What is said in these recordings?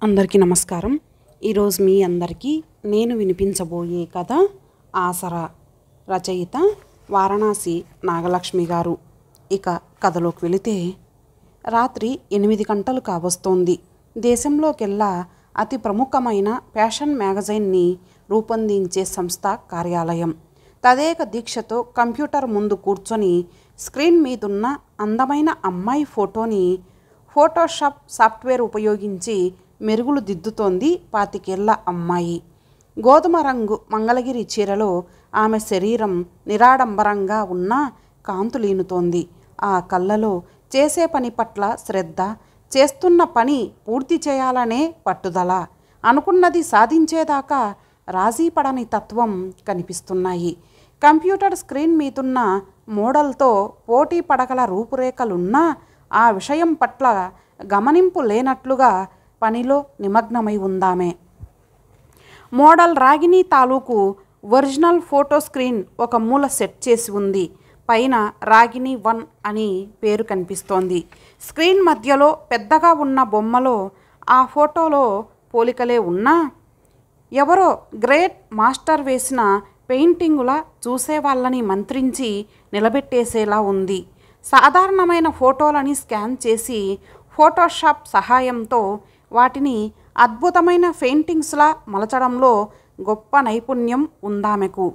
అందరికీ నమస్కారం. ఈరోజు మీ అందరికీ నేను వినిపించబోయే కథ ఆసరా. రచయిత వారణాసి నాగలక్ష్మి గారు. ఇక కథలోకి వెళితే, రాత్రి 8 గంటలు కావస్తోంది. దేశంలోకెల్లా అతి ప్రముఖమైన ఫ్యాషన్ మ్యాగజైన్ని రూపొందించే సంస్థ కార్యాలయం. తదేక దీక్షతో కంప్యూటర్ ముందు కూర్చొని స్క్రీన్ మీదున్న అందమైన అమ్మాయి ఫోటోని ఫోటోషాప్ సాఫ్ట్వేర్ ఉపయోగించి మెరుగులు దిద్దుతోంది 25 ఏళ్ల అమ్మాయి. గోధుమ రంగు మంగళగిరి చీరలో ఆమె శరీరం నిరాడంబరంగా ఉన్న కాంతులీనుతోంది. ఆ కళ్ళలో చేసే పని పట్ల శ్రద్ధ, చేస్తున్న పని పూర్తి చేయాలనే పట్టుదల, అనుకున్నది సాధించేదాకా రాజీ పడని తత్వం కనిపిస్తున్నాయి. కంప్యూటర్ స్క్రీన్ మీదున్న మోడల్తో పోటీ పడగల రూపురేఖలున్నా ఆ విషయం పట్ల గమనింపు లేనట్లుగా పనిలో నిమగ్నమై ఉందామె. మోడల్ రాగిణి తాలూకు ఒరిజినల్ ఫోటో స్క్రీన్ ఒక మూల సెట్ చేసి ఉంది. పైన రాగిణి 1 అని పేరు కనిపిస్తోంది. స్క్రీన్ మధ్యలో పెద్దగా ఉన్న బొమ్మలో ఆ ఫోటోలో పోలికలే ఉన్నా ఎవరో గ్రేట్ మాస్టర్ వేసిన పెయింటింగులా చూసేవాళ్ళని మంత్రించి నిలబెట్టేసేలా ఉంది. సాధారణమైన ఫోటోలని స్కాన్ చేసి ఫోటోషాప్ సహాయంతో వాటిని అద్భుతమైన పెయింటింగ్స్లా మలచడంలో గొప్ప నైపుణ్యం ఉందామెకు.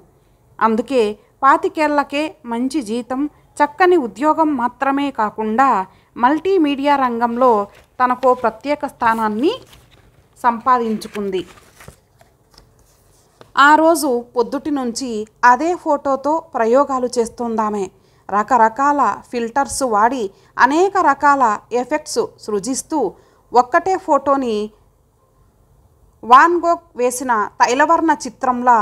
అందుకే 25 ఏళ్లకే మంచి జీతం, చక్కని ఉద్యోగం మాత్రమే కాకుండా మల్టీమీడియా రంగంలో తనకో ప్రత్యేక స్థానాన్ని సంపాదించుకుంది. ఆ రోజు పొద్దుటి నుంచి అదే ఫోటోతో ప్రయోగాలు చేస్తోందామె. రకరకాల ఫిల్టర్స్ వాడి అనేక రకాల ఎఫెక్ట్స్ సృజిస్తూ ఒక్కటే ఫోటోని వాన్ గోగ్ వేసిన తైలవర్ణ చిత్రంలా,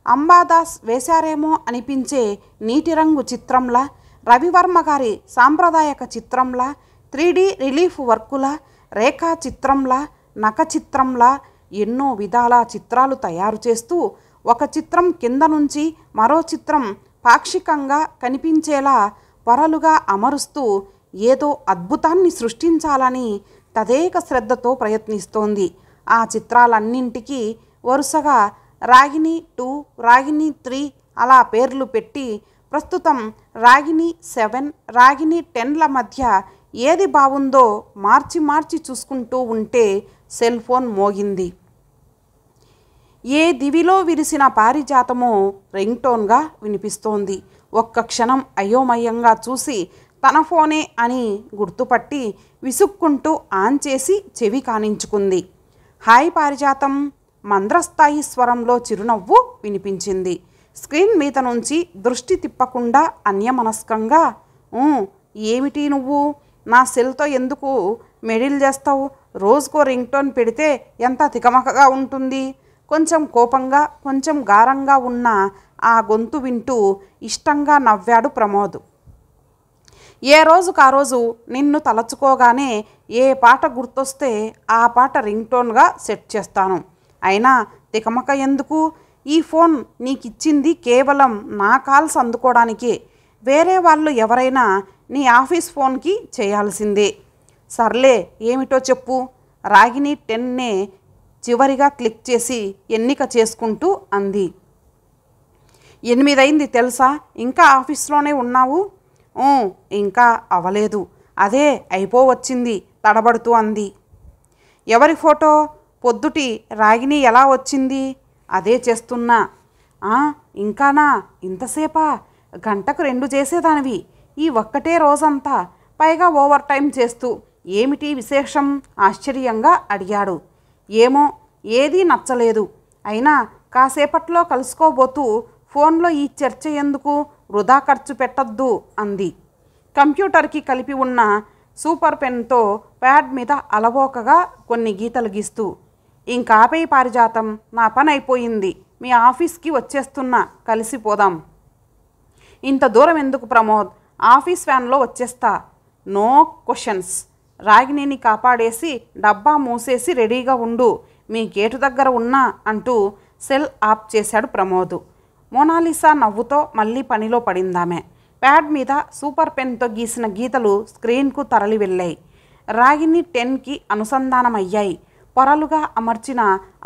అంబాదాస్ వేశారేమో అనిపించే నీటి రంగు చిత్రంలా, రవివర్మ గారి సాంప్రదాయక చిత్రంలా, 3D రిలీఫ్ వర్కులా, రేఖా చిత్రంలా, నక చిత్రంలా ఎన్నో విధాల చిత్రాలు తయారు చేస్తూ ఒక చిత్రం కింద నుంచి మరో చిత్రం పాక్షికంగా కనిపించేలా పొరలుగా అమరుస్తూ ఏదో అద్భుతాన్ని సృష్టించాలని తదేక శ్రద్ధతో ప్రయత్నిస్తోంది. ఆ చిత్రాలన్నింటికీ వరుసగా రాగిణి 2, రాగిణి 3 అలా పేర్లు పెట్టి ప్రస్తుతం రాగిణి 7, రాగిణి 10ల మధ్య ఏది బాగుందో మార్చి మార్చి చూసుకుంటూ ఉంటే సెల్ ఫోన్ మోగింది. ఏ దివిలో విరిసిన పారిజాతమో రింగ్టోన్గా వినిపిస్తోంది. ఒక్క క్షణం అయోమయంగా చూసి తన ఫోనే అని గుర్తుపట్టి విసుక్కుంటూ ఆన్ చేసి చెవి కానించుకుంది. హాయ్ పారిజాతం, మంద్రస్థాయి స్వరంలో చిరునవ్వు వినిపించింది. స్క్రీన్ మీద నుంచి దృష్టి తిప్పకుండా అన్యమనస్కంగా, ఏమిటి నువ్వు నా సెల్తో ఎందుకు మెడిల్ చేస్తావు? రోజుకో రింగ్టోన్ పెడితే ఎంత తికమకగా ఉంటుంది. కొంచెం కోపంగా, కొంచెం గారంగా ఉన్న ఆ గొంతు వింటూ ఇష్టంగా నవ్వాడు ప్రమోద్. ఏ రోజుకా రోజు నిన్ను తలచుకోగానే ఏ పాట గుర్తొస్తే ఆ పాట రింగ్టోన్గా సెట్ చేస్తాను. అయినా తికమక ఎందుకు? ఈ ఫోన్ నీకిచ్చింది కేవలం నా కాల్స్ అందుకోవడానికే. వేరే వాళ్ళు ఎవరైనా నీ ఆఫీస్ ఫోన్కి చేయాల్సిందే. సర్లే, ఏమిటో చెప్పు. రాగిణి 10నే చివరిగా క్లిక్ చేసి ఎన్నిక చేసుకుంటూ అంది. 8 అయింది తెలుసా? ఇంకా ఆఫీస్లోనే ఉన్నావు? ఇంకా అవలేదు. అదే అయిపోవచ్చింది తడబడుతూ అంది. ఎవరి ఫోటో? పొద్దుటి రాగిణి ఎలా వచ్చింది? అదే చేస్తున్నా. ఇంకానా? ఇంతసేపా? గంటకు 2 చేసేదానివి. ఈ ఒక్కటే రోజంతా, పైగా ఓవర్ టైం చేస్తూ. ఏమిటి విశేషం? ఆశ్చర్యంగా అడిగాడు. ఏమో, ఏదీ నచ్చలేదు. అయినా కాసేపట్లో కలుసుకోబోతూ ఫోన్లో ఈ చర్చ ఎందుకు? వృధా ఖర్చు పెట్టద్దు అంది. కంప్యూటర్కి కలిపి ఉన్న సూపర్ పెన్తో ప్యాడ్ మీద అలవోకగా కొన్ని గీతలు గీస్తూ, ఇంకాపై పారిజాతం, నా పని అయిపోయింది. మీ ఆఫీస్కి వచ్చేస్తున్నా, కలిసిపోదాం. ఇంత దూరం ఎందుకు ప్రమోద్? ఆఫీస్ వ్యాన్లో వచ్చేస్తా. No questions. రాగిణిని కాపాడేసి డబ్బా మూసేసి రెడీగా ఉండు. మీ గేటు దగ్గర ఉన్నా అంటూ సెల్ ఆఫ్ చేశాడు ప్రమోద్. మోనాలిసా నవ్వుతో మళ్ళీ పనిలో పడిందామె. ప్యాడ్ మీద సూపర్ పెన్తో గీసిన గీతలు స్క్రీన్కు తరలి వెళ్ళాయి. రాగిణి 10కి అనుసంధానమయ్యాయి. పొరలుగా అమర్చిన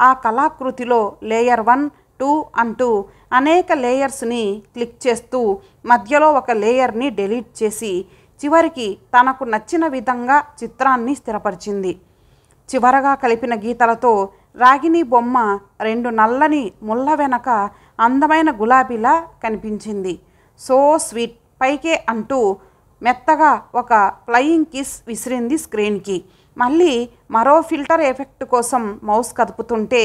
ఆ కళాకృతిలో లేయర్ 1, 2 అంటూ అనేక లేయర్స్ని క్లిక్ చేస్తూ మధ్యలో ఒక లేయర్ని డిలీట్ చేసి చివరికి తనకు నచ్చిన విధంగా చిత్రాన్ని స్థిరపరిచింది. చివరగా కలిపిన గీతలతో రాగిణి బొమ్మ 2 నల్లని ముళ్ళ వెనక అందమైన గులాబీలా కనిపించింది. సో స్వీట్ పైకే అంటూ మెత్తగా ఒక ఫ్లయింగ్ కిస్ విసిరింది స్క్రీన్కి. మళ్ళీ మరో ఫిల్టర్ ఎఫెక్ట్ కోసం మౌస్ కదుపుతుంటే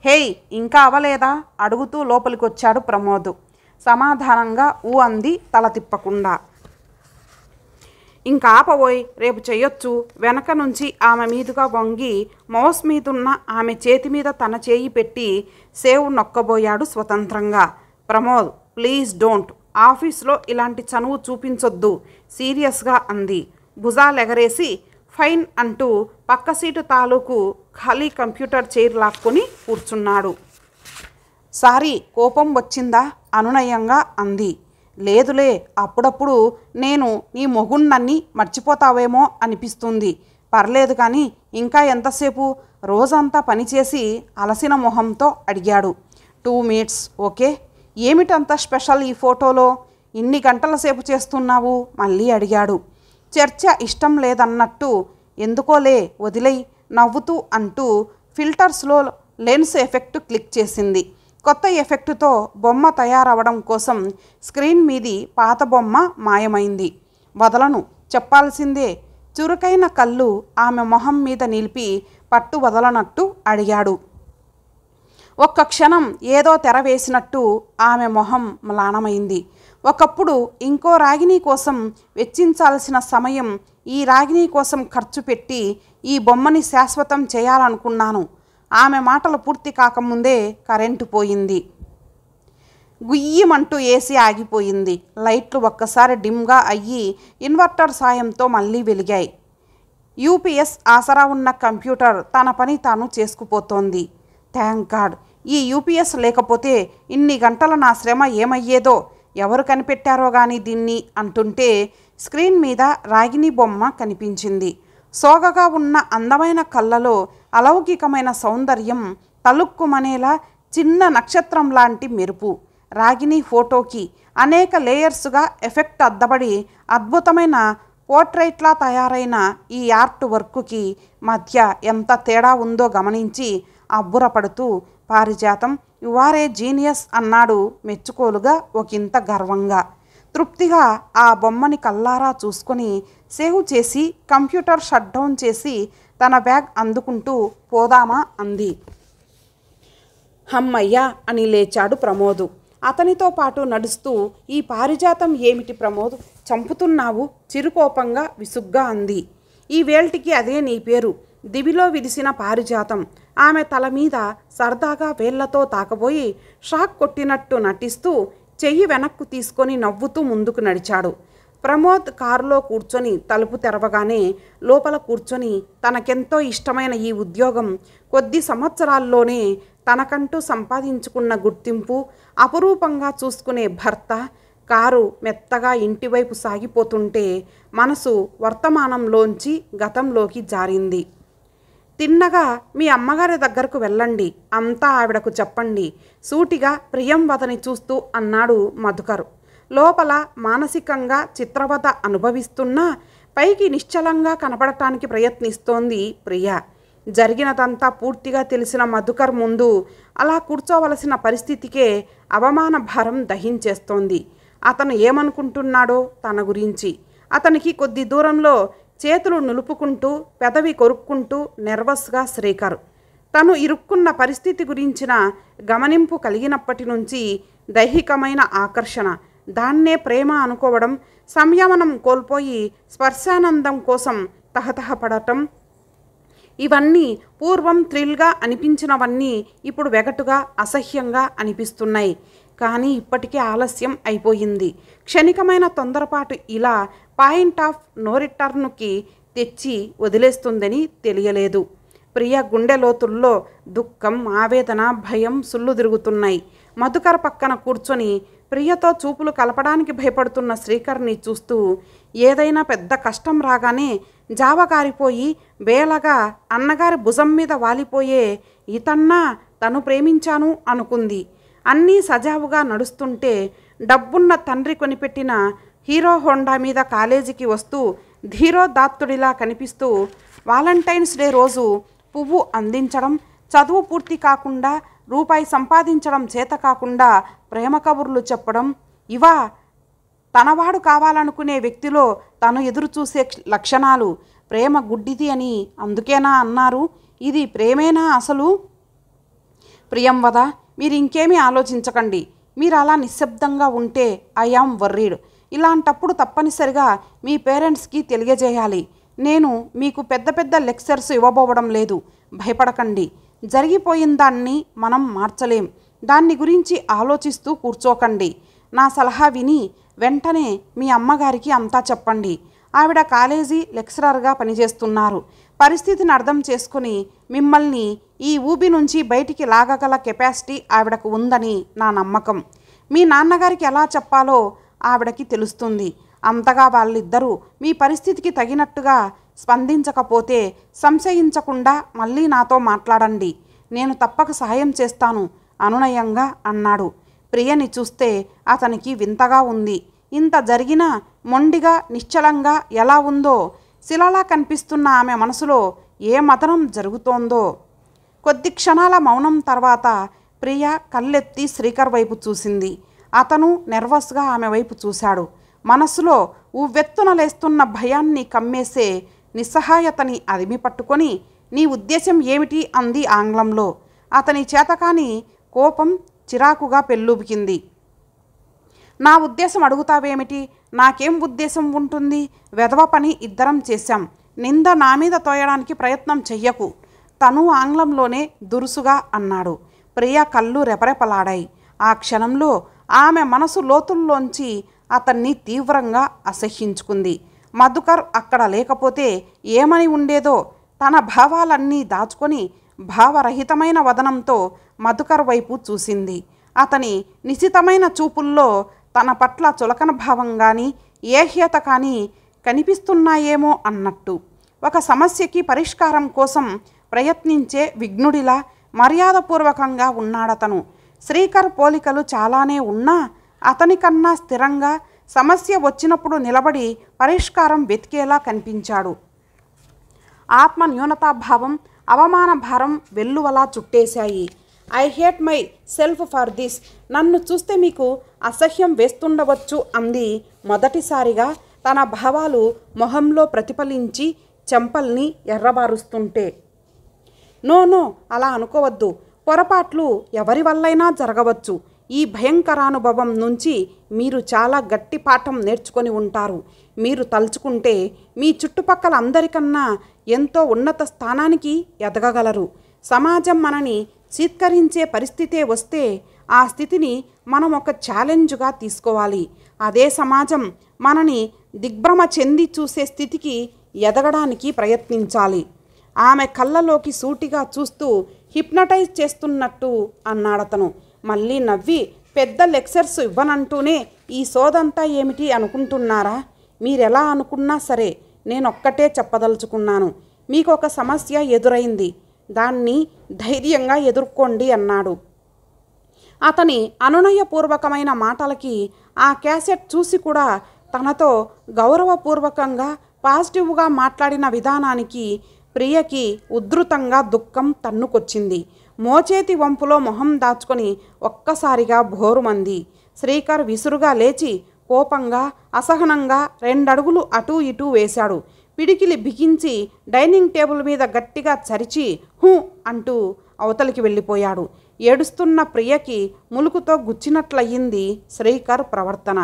హేయ్ ఇంకా అవలేదా అడుగుతూ లోపలికొచ్చాడు ప్రమోద్. సమాధానంగా ఊ అంది తల తిప్పకుండా. ఇంకా ఆపబోయ్ రేపు చెయ్యొచ్చు. వెనక నుంచి ఆమె మీదుగా వంగి మౌస్ మీదున్న ఆమె చేతి మీద తన చేయి పెట్టి సేవ్ నొక్కబోయాడు స్వతంత్రంగా. ప్రమోద్ ప్లీజ్ డోంట్, ఆఫీస్లో ఇలాంటి చనువు చూపించొద్దు సీరియస్గా అంది. భుజాలెగరేసి ఫైన్ అంటూ పక్క సీటు తాలూకు ఖాళీ కంప్యూటర్ చైర్ లాక్కొని కూర్చున్నాడు. సారీ కోపం వచ్చిందా అనునయంగా అంది. లేదులే, అప్పుడప్పుడు నేను నీ మొగుణ్ణన్ని మర్చిపోతావేమో అనిపిస్తుంది. పర్లేదు కానీ ఇంకా ఎంతసేపు? రోజంతా పనిచేసి అలసిన మొహంతో అడిగాడు. 2 మినిట్స్ ఓకే. ఏమిటంత స్పెషల్ ఈ ఫోటోలో? ఇన్ని గంటల సేపు చేస్తున్నావు మళ్ళీ అడిగాడు. చర్చ ఇష్టం లేదన్నట్టు ఎందుకోలే వదిలేయ్ నవ్వుతూ అంటూ ఫిల్టర్స్లో లెన్స్ ఎఫెక్ట్ క్లిక్ చేసింది. కొత్త ఎఫెక్టుతో బొమ్మ తయారవడం కోసం స్క్రీన్ మీది పాత బొమ్మ మాయమైంది. వదలను చెప్పాల్సిందే. చురుకైన కళ్ళు ఆమె మొహం మీద నిలిపి పట్టు వదలనట్టు అడిగాడు. ఒక్క క్షణం ఏదో తెర వేసినట్టు ఆమె మొహం మ్లానమైంది. ఒకప్పుడు ఇంకో రాగిణి కోసం వెచ్చించాల్సిన సమయం ఈ రాగిణి కోసం ఖర్చు పెట్టి ఈ బొమ్మని శాశ్వతం చేయాలనుకున్నాను. ఆమె మాటలు పూర్తి కాకముందే కరెంటు పోయింది. గుయ్యమంటూ ఏసీ ఆగిపోయింది. లైట్లు ఒక్కసారి డిమ్గా అయ్యి ఇన్వర్టర్ సాయంతో మళ్ళీ వెలిగాయి. యూపీఎస్ ఆసరా ఉన్న కంప్యూటర్ తన పని తాను చేసుకుపోతోంది. థ్యాంక్ గాడ్, ఈ యూపీఎస్ లేకపోతే ఇన్ని గంటల నా శ్రమ ఏమయ్యేదో, ఎవరు కనిపెట్టారో గాని దీన్ని అంటుంటే స్క్రీన్ మీద రాగిణి బొమ్మ కనిపించింది. సోగగా ఉన్న అందమైన కళ్ళలో అలౌకికమైన సౌందర్యం, తలుక్కుమనేలా చిన్న నక్షత్రం లాంటి మెరుపు. రాగిణి ఫోటోకి అనేక లేయర్స్గా ఎఫెక్ట్ అద్దబడి అద్భుతమైన పోర్ట్రైట్లా తయారైన ఈ ఆర్ట్ వర్క్కి మధ్య ఎంత తేడా ఉందో గమనించి అబ్బురపడుతూ పారిజాతం యు ఆర్ ఏ జీనియస్ అన్నాడు మెచ్చుకోలుగా ఒకంత గర్వంగా. తృప్తిగా ఆ బొమ్మని కల్లారా చూసుకొని సేవ్ చేసి కంప్యూటర్ షట్ డౌన్ చేసి తన బ్యాగ్ అందుకుంటూ పోదామా అంది. హమ్మయ్యా అని లేచాడు ప్రమోద్. అతనితో పాటు నడుస్తూ ఈ పారిజాతం ఏమిటి ప్రమోద్, చంపుతున్నావు చిరుకోపంగా విసుగ్గా అంది. ఈ వేల్టికి అదే నీ పేరు, దివిలో విరిసిన పారిజాతం. ఆమె తల మీద సరదాగా వేళ్లతో తాకబోయి షాక్ కొట్టినట్టు నటిస్తూ చెయ్యి వెనక్కు తీసుకొని నవ్వుతూ ముందుకు నడిచాడు. ప్రమోద్ కారులో కూర్చొని తలుపు తెరవగానే లోపల కూర్చొని తనకెంతో ఇష్టమైన ఈ ఉద్యోగం, కొద్ది సంవత్సరాల్లోనే తనకంటూ సంపాదించుకున్న గుర్తింపు, అపురూపంగా చూసుకునే భర్త, కారు మెత్తగా ఇంటివైపు సాగిపోతుంటే మనసు వర్తమానంలోంచి గతంలోకి జారింది. తిన్నగా మీ అమ్మగారి దగ్గరకు వెళ్ళండి, అంతా ఆవిడకు చెప్పండి సూటిగా ప్రియంవదని చూస్తూ అన్నాడు మధుకర్. లోపల మానసికంగా చిత్రవద అనుభవిస్తున్నా పైకి నిశ్చలంగా కనపడటానికి ప్రయత్నిస్తోంది ప్రియ. జరిగినదంతా పూర్తిగా తెలిసిన మధుకర్ ముందు అలా కూర్చోవలసిన పరిస్థితికే అవమాన భారం దహించేస్తోంది. అతను ఏమనుకుంటున్నాడో తన గురించి. అతనికి కొద్ది దూరంలో చేతులు నులుపుకుంటూ పెదవి కొరుక్కుంటూ నెర్వస్గా శ్రీకర్. తను ఇరుక్కున్న పరిస్థితి గురించిన గమనింపు కలిగినప్పటి నుంచి దైహికమైన ఆకర్షణ, దాన్నే ప్రేమ అనుకోవడం, సంయమనం కోల్పోయి స్పర్శానందం కోసం తహతహపడటం, ఇవన్నీ పూర్వం థ్రిల్గా అనిపించినవన్నీ ఇప్పుడు వెగటుగా అసహ్యంగా అనిపిస్తున్నాయి. కానీ ఇప్పటికే ఆలస్యం అయిపోయింది. క్షణికమైన తొందరపాటు ఇలా పాయింట్ ఆఫ్ నో రిటర్న్కి తెచ్చి వదిలేస్తుందని తెలియలేదు. ప్రియ గుండె లోతుల్లో దుఃఖం, ఆవేదన, భయం సుళ్ళు తిరుగుతున్నాయి. మధుకర్ పక్కన కూర్చొని ప్రియతో చూపులు కలపడానికి భయపడుతున్న శ్రీకర్ని చూస్తూ ఏదైనా పెద్ద కష్టం రాగానే జావగారిపోయి బేలగా అన్నగారి భుజం మీద వాలిపోయే ఇతన్నా తను ప్రేమించాను అనుకుంది. అన్నీ సజావుగా నడుస్తుంటే డబ్బున్న తండ్రి కొనిపెట్టిన హీరో హోండా మీద కాలేజీకి వస్తూ ధీరోదాత్తుడిలా కనిపిస్తూ వాలంటైన్స్ డే రోజు పువ్వు అందించడం, చదువు పూర్తి కాకుండా రూపాయి సంపాదించడం చేత కాకుండా ప్రేమ కబుర్లు చెప్పడం, ఇవా తనవాడు కావాలనుకునే వ్యక్తిలో తను ఎదురు చూసే లక్షణాలు. ప్రేమ గుడ్డిది అని అందుకేనా అన్నారు? ఇది ప్రేమేనా అసలు? ప్రియంవద, మీరు ఇంకేమీ ఆలోచించకండి. మీరు అలా నిశ్శబ్దంగా ఉంటే ఐ యామ్ వర్రీడ్. ఇలాంటప్పుడు తప్పనిసరిగా మీ పేరెంట్స్కి తెలియజేయాలి. నేను మీకు పెద్ద పెద్ద లెక్చర్స్ ఇవ్వబోవడం లేదు. భయపడకండి. జరిగిపోయిన దాన్ని మనం మార్చలేం. దాన్ని గురించి ఆలోచిస్తూ కూర్చోకండి. నా సలహా విని వెంటనే మీ అమ్మగారికి అంతా చెప్పండి. ఆవిడ కాలేజీ లెక్చరర్గా పనిచేస్తున్నారు. పరిస్థితిని అర్థం చేసుకుని మిమ్మల్ని ఈ ఊబి నుంచి బయటికి లాగగల కెపాసిటీ ఆవిడకు ఉందని నా నమ్మకం. మీ నాన్నగారికి ఎలా చెప్పాలో ఆవిడకి తెలుస్తుంది. అంతగా వాళ్ళిద్దరూ మీ పరిస్థితికి తగినట్టుగా స్పందించకపోతే సంశయించకుండా మళ్ళీ నాతో మాట్లాడండి. నేను తప్పక సహాయం చేస్తాను అనునయంగా అన్నాడు. ప్రియని చూస్తే అతనికి వింతగా ఉంది. ఇంత జరిగినా మొండిగా నిశ్చలంగా ఎలా ఉందో, శిలలా కనిపిస్తున్న ఆమె మనసులో ఏ మదనం జరుగుతోందో. కొద్ది క్షణాల మౌనం తర్వాత ప్రియ కళ్ళెత్తి శ్రీకర్ వైపు చూసింది. అతను నెర్వస్గా ఆమె వైపు చూశాడు. మనసులో ఉవ్వెత్తున లేస్తున్న భయాన్ని కమ్మేసే నిస్సహాయతని అదిమి పట్టుకొని, నీ ఉద్దేశం ఏమిటి అంది ఆంగ్లంలో. అతని చేతకాని కోపం చిరాకుగా పెళ్ళుబికింది. నా ఉద్దేశం అడుగుతావేమిటి? నాకేం ఉద్దేశం ఉంటుంది? వెధవ పని ఇద్దరం చేశాం. నింద నా మీద తోయడానికి ప్రయత్నం చెయ్యకు. తను ఆంగ్లంలోనే దురుసుగా అన్నాడు. ప్రియ కళ్ళు రెపరెపలాడాయి. ఆ క్షణంలో ఆమె మనసు లోతుల్లోంచి అతన్ని తీవ్రంగా అసహ్యించుకుంది. మధుకర్ అక్కడ లేకపోతే ఏమని ఉండేదో. తన భావాలన్నీ దాచుకొని భావరహితమైన వదనంతో మధుకర్ వైపు చూసింది. అతని నిశితమైన చూపుల్లో తన పట్ల చులకన భావం కానీ ఏహ్యత కానీ కనిపిస్తున్నాయేమో అన్నట్టు. ఒక సమస్యకి పరిష్కారం కోసం ప్రయత్నించే విఘ్నుడిలా మర్యాదపూర్వకంగా ఉన్నాడతను. శ్రీకర్ పోలికలు చాలానే ఉన్నా అతనికన్నా స్థిరంగా సమస్య వచ్చినప్పుడు నిలబడి పరిష్కారం వెతికేలా కనిపించాడు. ఆత్మ న్యూనతాభావం, అవమాన భారం వెల్లువలా చుట్టేశాయి. I hate myself for this. నన్ను చూస్తే మీకు అసహ్యం వేస్తుండవచ్చు అంది మొదటిసారిగా తన భావాలు మొహంలో ప్రతిఫలించి చెంపల్ని ఎర్రబారుస్తుంటే. నో అలా అనుకోవద్దు. పొరపాట్లు ఎవరి వల్లైనా జరగవచ్చు. ఈ భయంకరానుభవం నుంచి మీరు చాలా గట్టి పాఠం నేర్చుకొని ఉంటారు. మీరు తలుచుకుంటే మీ చుట్టుపక్కల అందరికన్నా ఎంతో ఉన్నత స్థానానికి ఎదగగలరు. సమాజం మనని చీత్కరించే పరిస్థితే వస్తే ఆ స్థితిని మనం ఒక ఛాలెంజ్గా తీసుకోవాలి. అదే సమాజం మనని దిగ్భ్రమ చెంది చూసే స్థితికి ఎదగడానికి ప్రయత్నించాలి. ఆమె కళ్ళలోకి సూటిగా చూస్తూ హిప్నటైజ్ చేస్తున్నట్టు అన్నాడతను. మళ్ళీ నవ్వి, పెద్ద లెక్చర్స్ ఇవ్వనంటూనే ఈ సోదంతా ఏమిటి అనుకుంటున్నారా? మీరెలా అనుకున్నా సరే నేనొక్కటే చెప్పదలుచుకున్నాను. మీకు ఒక సమస్య ఎదురైంది. దాన్ని ధైర్యంగా ఎదుర్కోండి అన్నాడు. అతని అనునయపూర్వకమైన మాటలకి ఆ క్యాసెట్ చూసి కూడా తనతో గౌరవపూర్వకంగా పాజిటివ్గా మాట్లాడిన విధానానికి ప్రియకి ఉద్ధృతంగా దుఃఖం తన్నుకొచ్చింది. మోచేతి వంపులో మొహం దాచుకొని ఒక్కసారిగా భోరుమంది. శ్రీకర్ విసురుగా లేచి కోపంగా అసహనంగా 2 అడుగులు అటూ ఇటూ వేశాడు. పిడికిలి బిగించి డైనింగ్ టేబుల్ మీద గట్టిగా చరిచి హూ అంటూ అవతలికి వెళ్ళిపోయాడు. ఏడుస్తున్న ప్రియకి ములుకుతో గుచ్చినట్లయింది శ్రీకర్ ప్రవర్తన.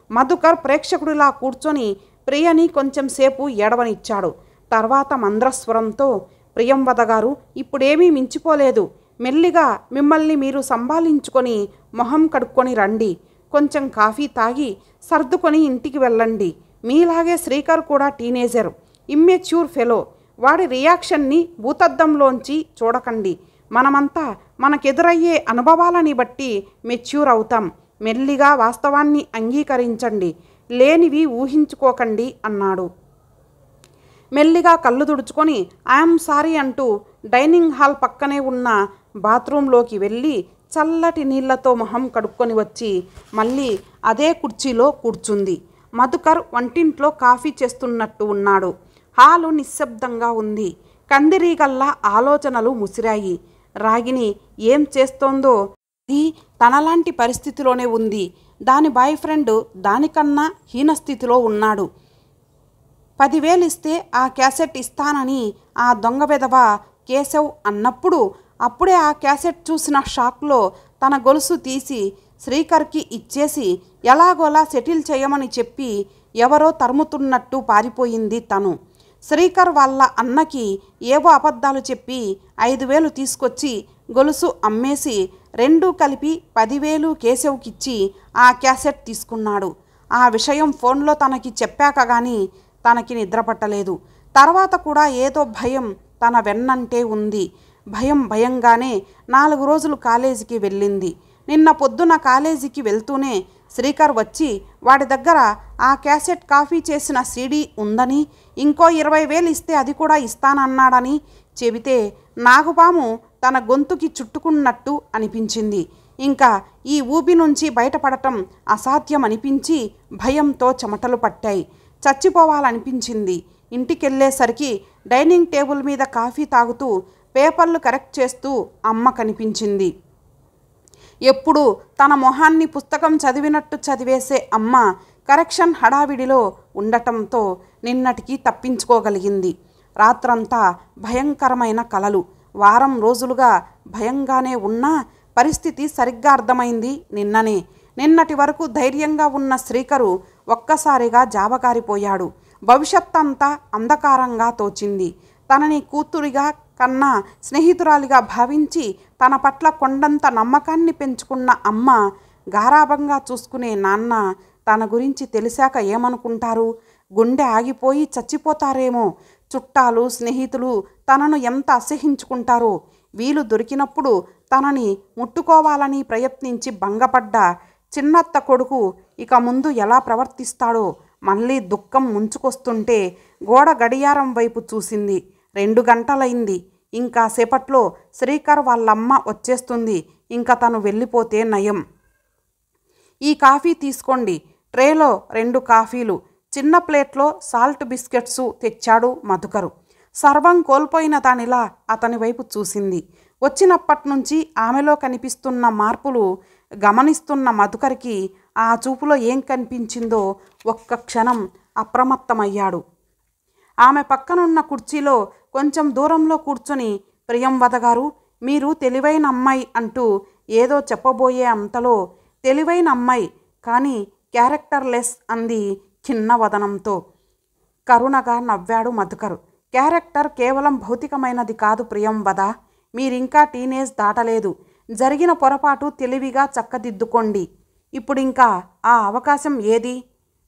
మధుకర్ ప్రేక్షకుడిలా కూర్చొని ప్రియని కొంచెం సేపు ఏడవనిచ్చాడు. తర్వాత మంద్రస్వరంతో, ప్రియంవద గారు, ఇప్పుడేమీ మించిపోలేదు. మెల్లిగా మిమ్మల్ని మీరు సంభాళించుకొని మొహం కడుక్కొని రండి. కొంచెం కాఫీ తాగి సర్దుకొని ఇంటికి వెళ్ళండి. మీలాగే శ్రీకర్ కూడా టీనేజర్, ఇమ్మెచ్యూర్ ఫెలో. వాడి రియాక్షన్ని భూతద్దంలోంచి చూడకండి. మనమంతా మనకెదురయ్యే అనుభవాలని బట్టి మెచ్యూర్ అవుతాం. మెల్లిగా వాస్తవాన్ని అంగీకరించండి, లేనివి ఊహించుకోకండి అన్నాడు. మెల్లిగా కళ్ళు తుడుచుకొని ఐఎమ్ సారీ అంటూ డైనింగ్ హాల్ పక్కనే ఉన్న బాత్రూంలోకి వెళ్ళి చల్లటి నీళ్లతో మొహం కడుక్కొని వచ్చి మళ్ళీ అదే కుర్చీలో కూర్చుంది. మధుకర్ వంటింట్లో కాఫీ చేస్తున్నట్టు ఉన్నాడు. హాలు నిశ్శబ్దంగా ఉంది. కందిరీగల్లా ఆలోచనలు ముసిరాయి. రాగిని ఏం చేస్తోందో అది తనలాంటి పరిస్థితిలోనే ఉంది. దాని బాయ్ ఫ్రెండ్ దానికన్నా హీనస్థితిలో ఉన్నాడు. 10,000 ఇస్తే ఆ క్యాసెట్ ఇస్తానని ఆ దొంగ వెధవ కేశవ్ అన్నప్పుడు అప్పుడే ఆ క్యాసెట్ చూసిన షాక్లో తన గొలుసు తీసి శ్రీకర్కి ఇచ్చేసి ఎలాగోలా సెటిల్ చేయమని చెప్పి ఎవరో తరుముతున్నట్టు పారిపోయింది తను. శ్రీకర్ వాళ్ళ అన్నకి ఏవో అబద్ధాలు చెప్పి 5,000 తీసుకొచ్చి గొలుసు అమ్మేసి రెండూ కలిపి 10,000 కేశవ్కిచ్చి ఆ క్యాసెట్ తీసుకున్నాడు. ఆ విషయం ఫోన్లో తనకి చెప్పాక కానీ తనకి నిద్రపట్టలేదు. తర్వాత కూడా ఏదో భయం తన వెన్నంటే ఉంది. భయంగానే 4 రోజులు కాలేజీకి వెళ్ళింది. నిన్న పొద్దున కాలేజీకి వెళ్తూనే శ్రీకర్ వచ్చి వాడి దగ్గర ఆ క్యాసెట్ కాపీ చేసిన సీడీ ఉందని, ఇంకో 20,000 ఇస్తే అది కూడా ఇస్తానన్నాడని చెబితే నాగుపాము తన గొంతుకి చుట్టుకున్నట్టు అనిపించింది. ఇంకా ఈ ఊబి నుంచి బయటపడటం అసాధ్యం అనిపించి భయంతో చెమటలు పట్టాయి. చచ్చిపోవాలనిపించింది. ఇంటికెళ్ళేసరికి డైనింగ్ టేబుల్ మీద కాఫీ తాగుతూ పేపర్లు కరెక్ట్ చేస్తూ అమ్మ కనిపించింది. ఎప్పుడు తన మొహాన్ని పుస్తకం చదివినట్టు చదివేసే అమ్మ కరెక్షన్ హడావిడిలో ఉండటంతో నిన్నటికి తప్పించుకోగలిగింది. రాత్రంతా భయంకరమైన కలలు. వారం రోజులుగా భయంగానే ఉన్నా పరిస్థితి సరిగ్గా అర్థమైంది నిన్ననే. నిన్నటి వరకు ధైర్యంగా ఉన్న శ్రీకరు ఒక్కసారిగా జాబకారిపోయాడు. భవిష్యత్తంతా అంధకారంగా తోచింది. తనని కూతురిగా కన్నా స్నేహితురాలిగా భావించి తన పట్ల కొండంత నమ్మకాన్ని పెంచుకున్న అమ్మ, గారాబంగా చూసుకునే నాన్న తన గురించి తెలిసాక ఏమనుకుంటారు? గుండె ఆగిపోయి చచ్చిపోతారేమో. చుట్టాలు స్నేహితులు తనను ఎంత అసహించుకుంటారో. వీలు దొరికినప్పుడు తనని ముట్టుకోవాలని ప్రయత్నించి భంగపడ్డ చిన్నత్త కొడుకు ఇక ముందు ఎలా ప్రవర్తిస్తాడో. మళ్ళీ దుఃఖం ముంచుకొస్తుంటే గోడ గడియారం వైపు చూసింది. 2 గంటలైంది. ఇంకా సేపట్లో శ్రీకర్ వాళ్ళమ్మ వచ్చేస్తుంది. ఇంకా తను వెళ్ళిపోతే నయం. ఈ కాఫీ తీసుకోండి. ట్రేలో 2 కాఫీలు, చిన్న ప్లేట్లో సాల్ట్ బిస్కెట్సు తెచ్చాడు మధుకరు. సర్వం కోల్పోయిన దానిలా అతని వైపు చూసింది. వచ్చినప్పటి నుంచి ఆమెలో కనిపిస్తున్న మార్పులు గమనిస్తున్న మధుకర్కి ఆ చూపులో ఏం కనిపించిందో ఒక్క క్షణం అప్రమత్తమయ్యాడు. ఆమె పక్కనున్న కుర్చీలో కొంచెం దూరంలో కూర్చొని ప్రియంవద గారు, మీరు తెలివైన అమ్మాయి అంటూ ఏదో చెప్పబోయే అంతలో తెలివైన అమ్మాయి కానీ క్యారెక్టర్లెస్ అంది చిన్న వదనంతో. కరుణగా నవ్వాడు మధుకరు. క్యారెక్టర్ కేవలం భౌతికమైనది కాదు ప్రియంవద. మీరింకా టీనేజ్ దాటలేదు. జరిగిన పొరపాటు తెలివిగా చక్కదిద్దుకోండి. ఇప్పుడింకా ఆ అవకాశం ఏది?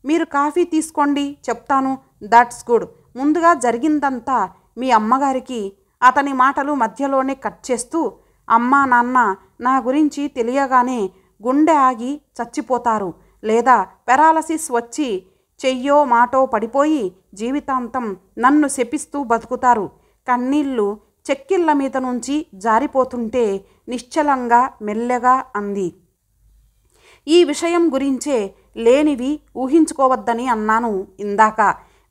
మీరు కాఫీ తీసుకోండి చెప్తాను. That's good. ముందుగా జరిగిందంతా మీ అమ్మగారికి. అతని మాటలు మధ్యలోనే కట్ చేస్తూ, అమ్మా నాన్న నా గురించి తెలియగానే గుండె ఆగి చచ్చిపోతారు, లేదా పెరాలసిస్ వచ్చి చెయ్యో మాటో పడిపోయి జీవితాంతం నన్ను శపిస్తూ బతుకుతారు. కన్నీళ్ళు చెక్కిళ్ళ మీద నుంచి జారిపోతుంటే నిశ్చలంగా మెల్లగా అంది. ఈ విషయం గురించే లేనివి ఊహించుకోవద్దని అన్నాను ఇందాక.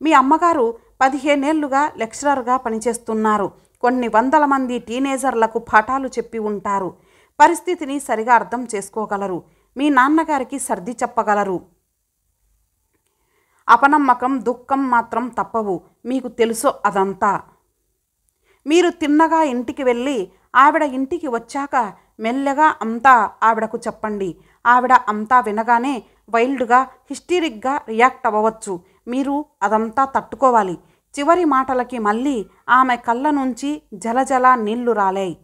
మీ అమ్మగారు 15 ఏళ్లుగా లెక్చరర్గా పనిచేస్తున్నారు. కొన్ని వందల మంది టీనేజర్లకు పాఠాలు చెప్పి ఉంటారు. పరిస్థితిని సరిగా అర్థం చేసుకోగలరు. మీ నాన్నగారికి సర్ది చెప్పగలరు. అపనమ్మకం దుఃఖం మాత్రం తప్పవు. మీకు తెలుసో అదంతా. మీరు తిన్నగా ఇంటికి వెళ్ళి ఆవిడ ఇంటికి వచ్చాక మెల్లగా అంతా ఆవిడకు చెప్పండి. ఆవిడ అంతా వినగానే వైల్డ్గా హిస్టీరిక్గా రియాక్ట్ అవ్వవచ్చు. మీరు అదంతా తట్టుకోవాలి. చివరి మాటలకి మళ్ళీ ఆమె కళ్ళ నుంచి జలజల నీళ్లు రాలాయి.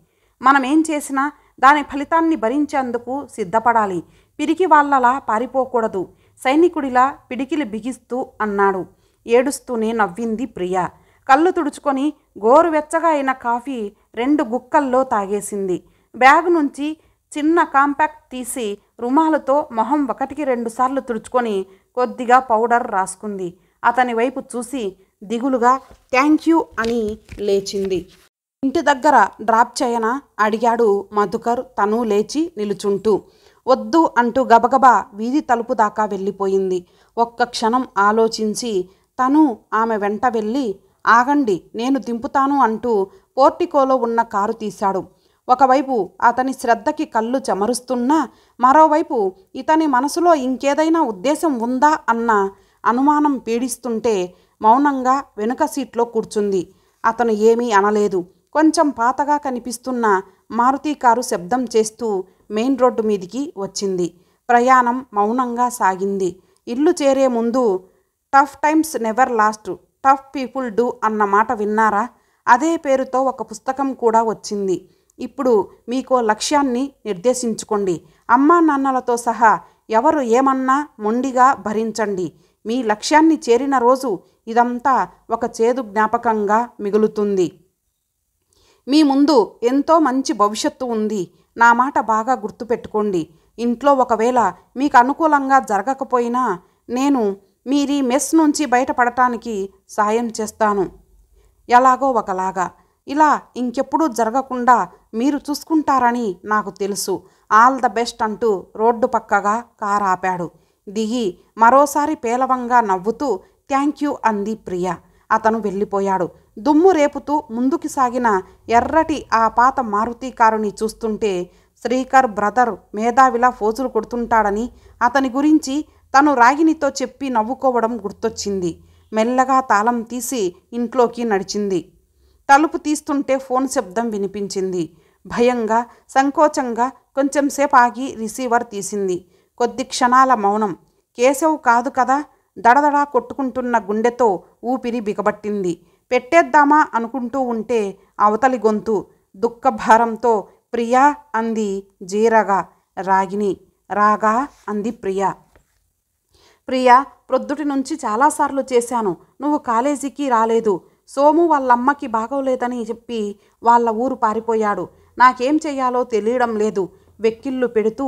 మనమేం చేసినా దాని ఫలితాన్ని భరించేందుకు సిద్ధపడాలి. పిరికి వాళ్ళలా పారిపోకూడదు. సైనికుడిలా పిడికిలి బిగిస్తూ అన్నాడు. ఏడుస్తూనే నవ్వింది ప్రియ. కళ్ళు తుడుచుకొని గోరువెచ్చగా అయిన కాఫీ 2 గుక్కల్లో తాగేసింది. బ్యాగ్ నుంచి చిన్న కాంపాక్ట్ తీసి రుమాలుతో మొహం ఒకటికి 2 సార్లు తుడుచుకొని కొద్దిగా పౌడర్ రాసుకుంది. అతని వైపు చూసి దిగులుగా థ్యాంక్ యూ అని లేచింది. ఇంటి దగ్గర డ్రాప్ చేయనా అడిగాడు మధుకర్ తను లేచి నిలుచుంటూ. వద్దు అంటూ గబగబా వీధి తలుపు దాకా వెళ్ళిపోయింది. ఒక్క క్షణం ఆలోచించి తను ఆమె వెంట వెళ్ళి ఆగండి నేను దింపుతాను అంటూ పోర్టికోలో ఉన్న కారు తీశాడు. ఒకవైపు అతని శ్రద్ధకి కళ్ళు చెమరుస్తున్నా మరోవైపు ఇతని మనసులో ఇంకేదైనా ఉద్దేశం ఉందా అన్న అనుమానం పీడిస్తుంటే మౌనంగా వెనుక సీట్లో కూర్చుంది. అతను ఏమీ అనలేదు. కొంచెం పాతగా కనిపిస్తున్న మారుతి కారు శబ్దం చేస్తూ మెయిన్ రోడ్డు మీదికి వచ్చింది. ప్రయాణం మౌనంగా సాగింది. ఇల్లు చేరే ముందు tough times never lost, tough people do అన్న మాట విన్నారా? అదే పేరుతో ఒక పుస్తకం కూడా వచ్చింది. ఇప్పుడు మీకో లక్ష్యాన్ని నిర్దేశించుకోండి. అమ్మా నాన్నలతో సహా ఎవరు ఏమన్నా మొండిగా భరించండి. మీ లక్ష్యాన్ని చేరిన రోజు ఇదంతా ఒక చేదు జ్ఞాపకంగా మిగులుతుంది. మీ ముందు ఎంతో మంచి భవిష్యత్తు ఉంది. నా మాట బాగా గుర్తుపెట్టుకోండి. ఇంట్లో ఒకవేళ మీకు అనుకూలంగా జరగకపోయినా నేను మీరీ మెస్ నుంచి బయటపడటానికి సాయం చేస్తాను. ఎలాగో ఒకలాగా. ఇలా ఇంకెప్పుడూ జరగకుండా మీరు చూసుకుంటారని నాకు తెలుసు. ఆల్ ద బెస్ట్ అంటూ రోడ్డు పక్కగా కారు ఆపాడు. దిగి మరోసారి పేలవంగా నవ్వుతూ థ్యాంక్ యూ అంది ప్రియ. అతను వెళ్ళిపోయాడు. దుమ్ము రేపుతూ ముందుకు సాగిన ఎర్రటి ఆ పాత మారుతి కారుని చూస్తుంటే శ్రీకర్ బ్రదర్ మేధావిలా ఫోజులు కొడుతుంటాడని అతని గురించి తను రాగినితో చెప్పి నవ్వుకోవడం గుర్తొచ్చింది. మెల్లగా తాళం తీసి ఇంట్లోకి నడిచింది. తలుపు తీస్తుంటే ఫోన్ శబ్దం వినిపించింది. భయంగా సంకోచంగా కొంచెంసేపు ఆగి రిసీవర్ తీసింది. కొద్ది క్షణాల మౌనం. కేశవ్ కాదు కదా? దడదడా కొట్టుకుంటున్న గుండెతో ఊపిరి బిగబట్టింది. పెట్టేద్దామా అనుకుంటూ ఉంటే అవతలి గొంతు దుఃఖభారంతో ప్రియా అంది జీరగా. రాగిని. రాగా అంది ప్రియా. ప్రియా, ప్రొద్దుటి నుంచి చాలాసార్లు చేశాను. నువ్వు కాలేజీకి రాలేదు. సోము వాళ్ళమ్మకి బాగోలేదని చెప్పి వాళ్ళ ఊరు పారిపోయాడు. నాకేం చెయ్యాలో తెలియడం లేదు. వెక్కిళ్ళు పెడుతూ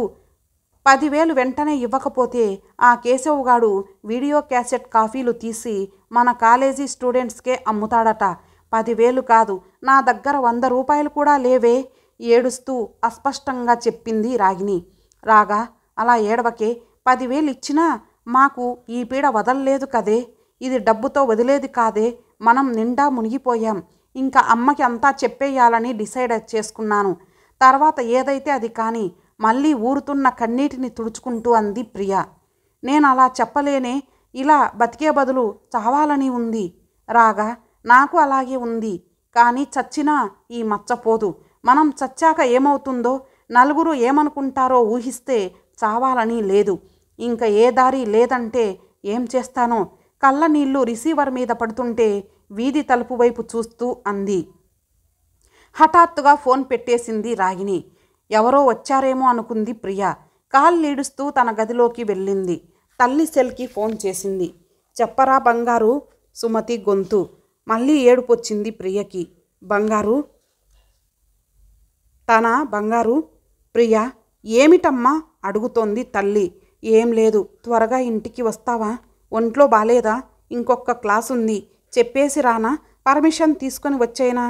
10,000 వెంటనే ఇవ్వకపోతే ఆ కేశవ్గాడు వీడియో క్యాసెట్ కాపీలు తీసి మన కాలేజీ స్టూడెంట్స్కే అమ్ముతాడట. 10,000 కాదు, నా దగ్గర 100 రూపాయలు కూడా లేవే ఏడుస్తూ అస్పష్టంగా చెప్పింది రాగిని. రాగా, అలా ఏడవకే. 10,000 ఇచ్చినా మాకు ఈ పీడ వదల్లేదు కదే. ఇది డబ్బుతో వదిలేది కాదే. మనం నిండా మునిగిపోయాం. ఇంకా అమ్మకి అంతా చెప్పేయాలని డిసైడ్ చేసుకున్నాను. తర్వాత ఏదైతే అది కానీ మళ్ళీ ఊరుతున్న కన్నీటిని తుడుచుకుంటూ అంది ప్రియ. నేను అలా చెప్పలేనే. ఇలా బతికే బదులు చావాలని ఉంది. రాగా, నాకు అలాగే ఉంది. కానీ చచ్చినా ఈ మచ్చపోదు. మనం చచ్చాక ఏమవుతుందో, నలుగురు ఏమనుకుంటారో ఊహిస్తే చావాలని లేదు. ఇంకా ఏ దారి లేదంటే ఏం చేస్తానో. కళ్ళ నీళ్లు రిసీవర్ మీద పడుతుంటే వీధి తలుపు వైపు చూస్తూ అంది. హఠాత్తుగా ఫోన్ పెట్టేసింది రాగిని. ఎవరో వచ్చారేమో అనుకుంది ప్రియ. కాళ్ళీడుస్తూ తన గదిలోకి వెళ్ళింది. తల్లి సెల్కి ఫోన్ చేసింది. చెప్పరా బంగారు. సుమతి గొంతు. మళ్ళీ ఏడుపొచ్చింది ప్రియకి. బంగారు. తన బంగారు. ప్రియ, ఏమిటమ్మా అడుగుతోంది తల్లి. ఏం లేదు. త్వరగా ఇంటికి వస్తావా? ఒంట్లో బాలేదా? ఇంకొక క్లాస్ ఉంది. చెప్పేసి రానా? పర్మిషన్ తీసుకొని వచ్చేనా?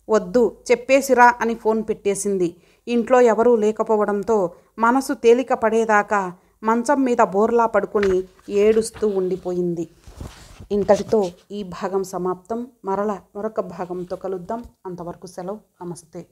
వద్దు, చెప్పేసిరా అని ఫోన్ పెట్టేసింది. ఇంట్లో ఎవరూ లేకపోవడంతో మనసు తేలిక పడేదాకా మంచం మీద బోర్లా పడుకుని ఏడుస్తూ ఉండిపోయింది. ఇంతటితో ఈ భాగం సమాప్తం. మరల మరొక భాగంతో కలుద్దాం. అంతవరకు సెలవు. నమస్తే.